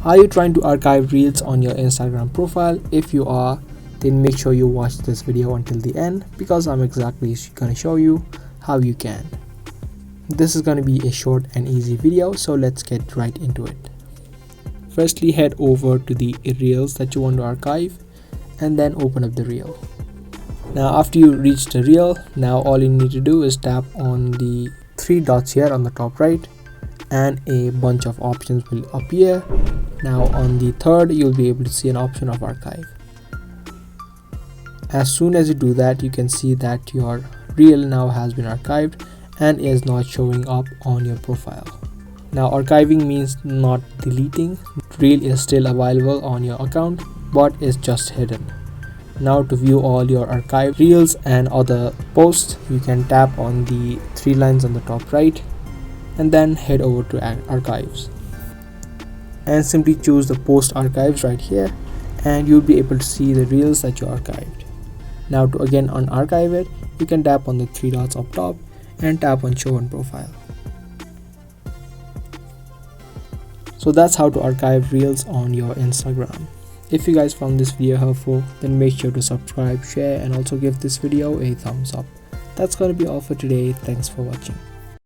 Are you trying to archive reels on your Instagram profile? If you are, then make sure you watch this video until the end, because I'm exactly gonna show you how you can. This is gonna be a short and easy video, so let's get right into it. Firstly, head over to the reels that you want to archive and then open up the reel. Now after you reach the reel, now all you need to do is tap on the three dots here on the top right, and a bunch of options will appear. Now on the third, you'll be able to see an option of archive. As soon as you do that, you can see that your reel now has been archived and is not showing up on your profile. Now archiving means not deleting. The reel is still available on your account, but is just hidden. Now to view all your archived reels and other posts, you can tap on the three lines on the top right and then head over to archives and simply choose the post archives right here, and you'll be able to see the reels that you archived. Now to again unarchive it, you can tap on the three dots up top and tap on show on profile. So that's how to archive reels on your Instagram. If you guys found this video helpful, then make sure to subscribe, share, and also give this video a thumbs up. That's gonna be all for today. Thanks for watching.